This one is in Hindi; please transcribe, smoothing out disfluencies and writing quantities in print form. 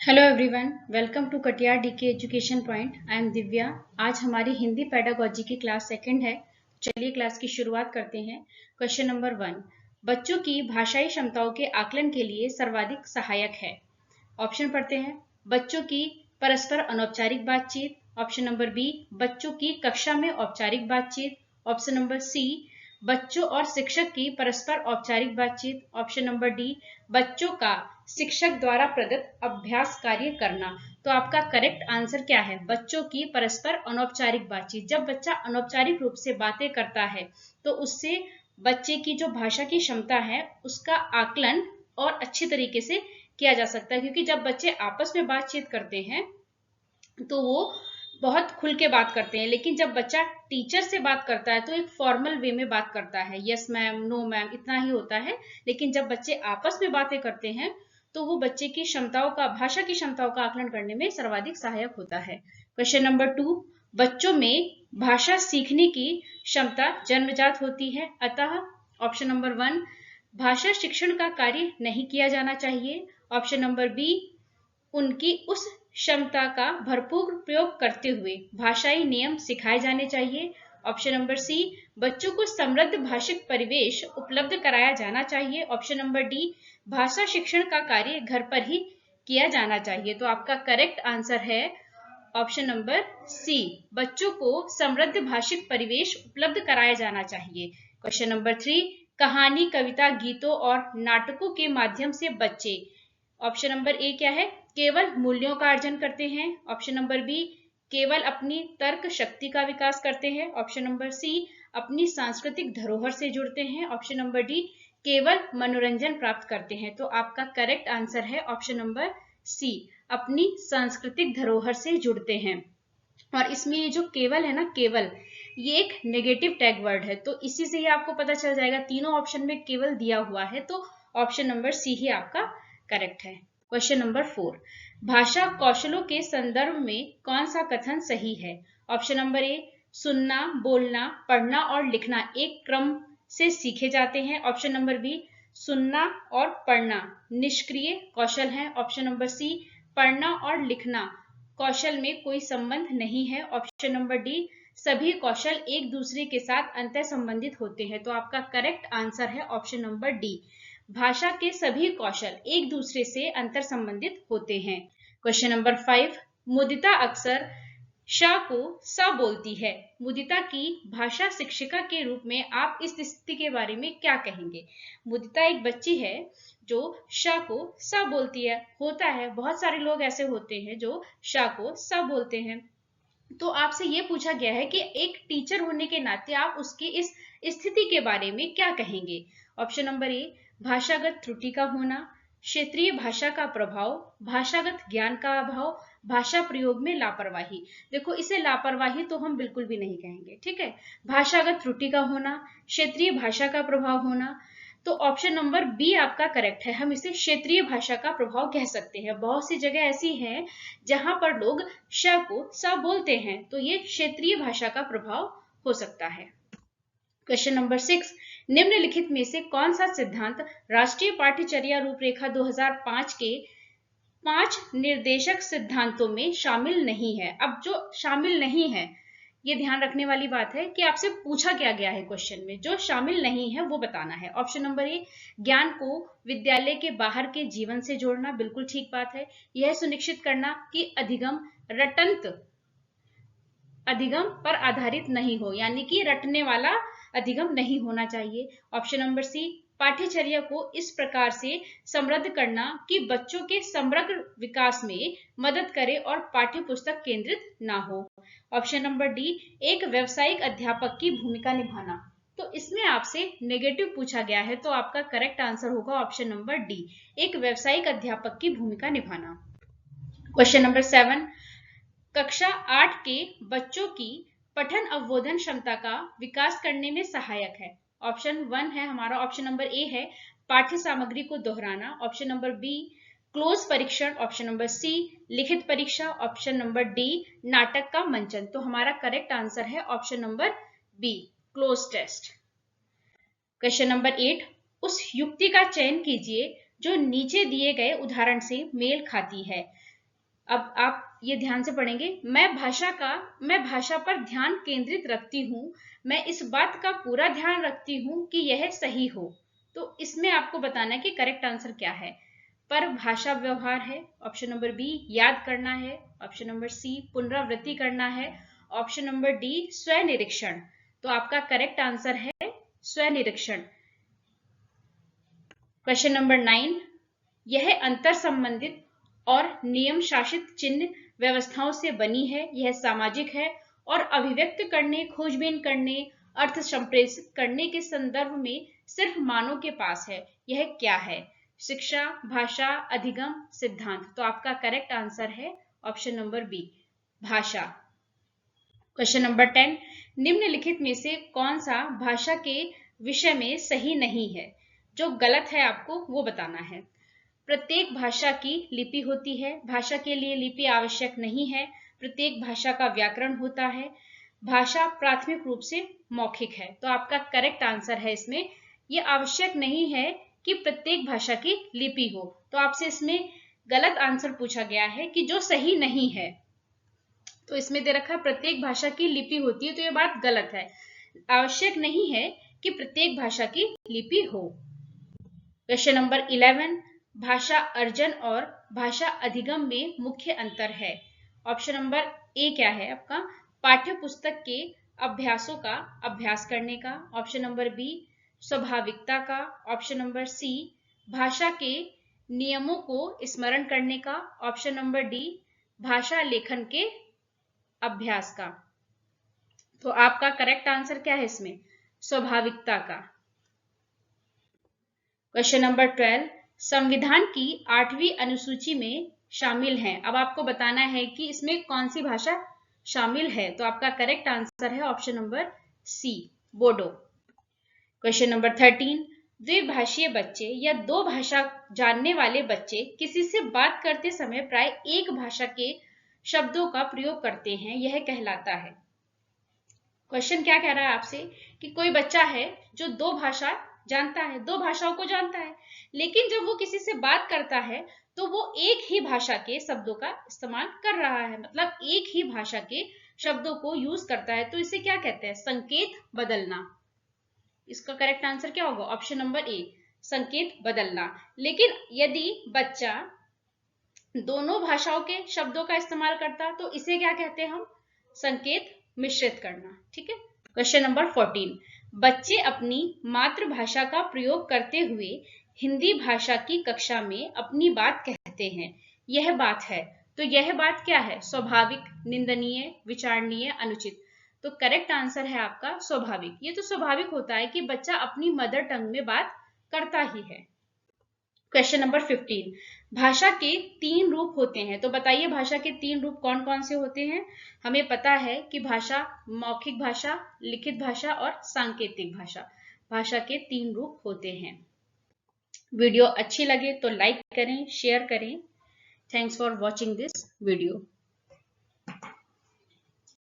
Hello everyone, welcome to Katiyar DK education point. I am Divya. आज हमारी हिंदी पेडागोजी की क्लास सेकंड है। चलिए क्लास की शुरुआत करते हैं। क्वेश्चन नंबर 1, बच्चों की भाषाई क्षमताओं के आकलन के लिए सर्वाधिक सहायक है। ऑप्शन पढ़ते हैं। बच्चों की परस्पर अनौपचारिक बातचीत। ऑप्शन नंबर बी, बच्चों की कक्षा में औपचारिक बातचीत। ऑप्शन नंबर सी, बच्चों और शिक्षक की परस्पर औपचारिक बातचीत। ऑप्शन नंबर डी, बच्चों का शिक्षक द्वारा प्रदत्त अभ्यास कार्य करना। तो आपका करेक्ट आंसर क्या है? बच्चों की परस्पर अनौपचारिक बातचीत। जब बच्चा अनौपचारिक रूप से बातें करता है तो उससे बच्चे की जो भाषा की क्षमता है उसका आकलन और अच्छी तरीके से किया जा सकता है, क्योंकि जब बच्चे आपस में बातचीत करते हैं तो वो बहुत खुल के बात करते हैं, लेकिन जब बच्चा टीचर से बात करता है तो एक फॉर्मल वे में बात करता है, यस मैम, नो मैम, इतना ही होता है। लेकिन जब बच्चे आपस में बातें करते हैं तो वो बच्चे की क्षमताओं का, भाषा की क्षमताओं का आकलन करने में सर्वाधिक सहायक होता है। क्वेश्चन नंबर 2, बच्चों में भाषा सीखने की क्षमता जन्मजात होती है, अतः ऑप्शन नंबर 1, भाषा शिक्षण का कार्य नहीं किया जाना चाहिए। ऑप्शन नंबर बी, उनकी उस क्षमता का भरपूर प्रयोग करते हुए भाषाई नियम सिखाए जाने चाहिए। ऑप्शन नंबर सी, बच्चों को समृद्ध भाषिक परिवेश उपलब्ध कराया जाना चाहिए। ऑप्शन नंबर डी, भाषा शिक्षण का कार्य घर पर ही किया जाना चाहिए। तो आपका करेक्ट आंसर है ऑप्शन नंबर सी, बच्चों को समृद्ध भाषिक परिवेश उपलब्ध कराया जाना चाहिए। क्वेश्चन नंबर 3, कहानी, कविता, गीतों और नाटकों के माध्यम से बच्चे, ऑप्शन नंबर ए क्या है, केवल मूल्यों का अर्जन करते हैं। ऑप्शन नंबर बी, केवल अपनी तर्क शक्ति का विकास करते हैं। ऑप्शन नंबर सी, अपनी सांस्कृतिक धरोहर से जुड़ते हैं। ऑप्शन नंबर डी, केवल मनोरंजन प्राप्त करते हैं। तो आपका करेक्ट आंसर है ऑप्शन नंबर सी, अपनी सांस्कृतिक धरोहर से जुड़ते हैं। और इसमें ये जो केवल है ना, केवल, ये एक नेगेटिव टैग वर्ड है, तो इसी से ही आपको पता चल जाएगा, तीनों ऑप्शन में केवल दिया हुआ है, तो ऑप्शन नंबर सी ही आपका करेक्ट है। क्वेश्चन नंबर 4, भाषा कौशलों के संदर्भ में कौन सा कथन सही है? ऑप्शन नंबर ए, सुनना, बोलना, पढ़ना और लिखना एक क्रम से सीखे जाते हैं। ऑप्शन नंबर बी, सुनना और पढ़ना निष्क्रिय कौशल है। ऑप्शन नंबर सी, पढ़ना और लिखना कौशल में कोई संबंध नहीं है। ऑप्शन नंबर डी, सभी कौशल एक दूसरे के साथ अंतर संबंधित होते हैं। तो आपका करेक्ट आंसर है ऑप्शन नंबर डी, भाषा के सभी कौशल एक दूसरे से अंतर संबंधित होते हैं। क्वेश्चन नंबर 5, मुदिता अक्सर श को स बोलती है। मुदिता की भाषा शिक्षिका के रूप में आप इस स्थिति के बारे में क्या कहेंगे? मुदिता एक बच्ची है जो श को स बोलती है। होता है, बहुत सारे लोग ऐसे होते हैं जो श को स बोलते हैं। तो आपसे ये पूछा गया है कि एक टीचर होने के नाते आप उसकी इस स्थिति के बारे में क्या कहेंगे? ऑप्शन नंबर ए, भाषागत त्रुटि का होना, क्षेत्रीय भाषा का प्रभाव, भाषागत ज्ञान का अभाव, भाषा प्रयोग में लापरवाही। देखो, इसे लापरवाही तो हम बिल्कुल भी नहीं कहेंगे, ठीक है। भाषागत त्रुटि का होना, क्षेत्रीय भाषा का प्रभाव होना, तो ऑप्शन नंबर बी आपका करेक्ट है। हम इसे क्षेत्रीय भाषा का प्रभाव कह सकते हैं। बहुत सी जगह ऐसी है जहां पर लोग श को स बोलते हैं, तो ये क्षेत्रीय भाषा का प्रभाव हो सकता है। क्वेश्चन नंबर 6, निम्नलिखित में से कौन सा सिद्धांत राष्ट्रीय पाठ्यचर्या रूपरेखा 2005 के 5 निर्देशक सिद्धांतों में शामिल नहीं है? अब जो शामिल नहीं है, ये ध्यान रखने वाली बात है कि आपसे पूछा क्या गया है क्वेश्चन में, जो शामिल नहीं है वो बताना है। ऑप्शन नंबर ए, ज्ञान को विद्यालय के बाहर के जीवन से जोड़ना, बिल्कुल ठीक बात है। यह सुनिश्चित करना कि अधिगम रटंत अधिगम पर आधारित नहीं हो, यानी कि रटने वाला अधिगम नहीं होना चाहिए। ऑप्शन नंबर सी, पाठ्यचर्या को इस प्रकार से समृद्ध करना कि बच्चों के समग्र विकास में मदद करे और पाठ्य पुस्तक केंद्रित ना हो। ऑप्शन नंबर डी, एक व्यावसायिक अध्यापक की भूमिका निभाना। तो इसमें आपसे नेगेटिव पूछा गया है, तो आपका करेक्ट आंसर होगा ऑप्शन नंबर डी, एक व्यावसायिक अध्यापक की भूमिका निभाना। क्वेश्चन नंबर 7, कक्षा 8 के बच्चों की पठन अवबोधन क्षमता का विकास करने में सहायक है। ऑप्शन 1 है हमारा, ऑप्शन नंबर ए है पाठ्य सामग्री को दोहराना। ऑप्शन नंबर बी, क्लोज परीक्षण। ऑप्शन नंबर सी, लिखित परीक्षा। ऑप्शन नंबर डी, नाटक का मंचन। तो हमारा करेक्ट आंसर है option number b, cloze test. Question number 8, उस युक्ति का चयन कीजिए जो नीचे दिए गए उदाहरण से मेल खाती है। अब आप ये ध्यान से पढ़ेंगे, मैं भाषा पर ध्यान केंद्रित रखती हूँ, मैं इस बात का पूरा ध्यान रखती हूँ कि यह सही हो। तो इसमें आपको बताना है कि करेक्ट आंसर क्या है। पर भाषा व्यवहार है, ऑप्शन नंबर बी। याद करना है, ऑप्शन नंबर सी। पुनरावृत्ति करना है, ऑप्शन नंबर डी। स्वनिरीक्षण। तो आपका करेक्ट आंसर है स्वनिरीक्षण। क्वेश्चन नंबर 9, यह अंतर संबंधित और नियम शासित चिन्ह व्यवस्थाओं से बनी है, यह सामाजिक है और अभिव्यक्त करने, खोजबीन करने, अर्थ संप्रेषित करने के संदर्भ में सिर्फ मानव के पास है। यह क्या है? शिक्षा, भाषा, अधिगम, सिद्धांत। तो आपका करेक्ट आंसर है ऑप्शन नंबर बी, भाषा। क्वेश्चन नंबर 10, निम्नलिखित में से कौन सा भाषा के विषय में सही नहीं है? जो गलत है आपको वो बताना है। प्रत्येक भाषा की लिपि होती है, भाषा के लिए लिपि आवश्यक नहीं है। प्रत्येक भाषा का व्याकरण होता है। भाषा प्राथमिक रूप से मौखिक है। तो आपका करेक्ट आंसर है इसमें, ये आवश्यक नहीं है कि प्रत्येक भाषा की लिपि हो। तो आपसे इसमें गलत आंसर पूछा गया है कि जो सही नहीं है। तो इसमें दे रखा प्रत्येक भाषा की लिपि होती है, तो ये बात गलत है। आवश्यक नहीं है कि प्रत्येक भाषा की लिपि हो। क्वेश्चन नंबर 11, भाषा अर्जन और भाषा अधिगम में मुख्य अंतर है। ऑप्शन नंबर ए क्या है आपका? पाठ्य पुस्तक के अभ्यासों का अभ्यास करने का। ऑप्शन नंबर बी, स्वाभाविकता का। ऑप्शन नंबर सी, भाषा के नियमों को स्मरण करने का। ऑप्शन नंबर डी, भाषा लेखन के अभ्यास का। तो आपका करेक्ट आंसर क्या है इसमें? स्वाभाविकता का। क्वेश्चन नंबर 12, संविधान की 8वीं अनुसूची में शामिल है। अब आपको बताना है कि इसमें कौन सी भाषा शामिल है। तो आपका करेक्ट आंसर है option number c, Bodo. Question number 13, द्विभाषीय बच्चे या दो भाषा जानने वाले बच्चे किसी से बात करते समय प्राय एक भाषा के शब्दों का प्रयोग करते हैं, यह कहलाता है। क्वेश्चन क्या कह रहा है आपसे कि कोई बच्चा है जो दो भाषा जानता है, दो भाषाओं को जानता है, लेकिन जब वो किसी से बात करता है तो वो एक ही भाषा के शब्दों का इस्तेमाल कर रहा है, मतलब एक ही भाषा के शब्दों को यूज करता है। तो इसे क्या कहते हैं? संकेत बदलना। इसका करेक्ट आंसर क्या होगा? ऑप्शन नंबर ए, संकेत बदलना। लेकिन यदि बच्चा दोनों भाषाओं के शब्दों का इस्तेमाल करता तो इसे क्या कहते हैं हम? संकेत मिश्रित करना। ठीक है। क्वेश्चन नंबर 14, बच्चे अपनी मातृभाषा का प्रयोग करते हुए हिंदी भाषा की कक्षा में अपनी बात कहते हैं, यह बात है। तो यह बात क्या है? स्वाभाविक, निंदनीय, विचारणीय, अनुचित। तो करेक्ट आंसर है आपका स्वाभाविक। ये तो स्वाभाविक होता है कि बच्चा अपनी मदर टंग में बात करता ही है। क्वेश्चन नंबर 15, भाषा के 3 रूप होते हैं। तो बताइए भाषा के 3 रूप कौन कौन से होते हैं? हमें पता है कि भाषा मौखिक भाषा, लिखित भाषा और सांकेतिक भाषा। भाषा के 3 रूप होते हैं। वीडियो अच्छी लगे तो लाइक करें, शेयर करें। Thanks for watching this video.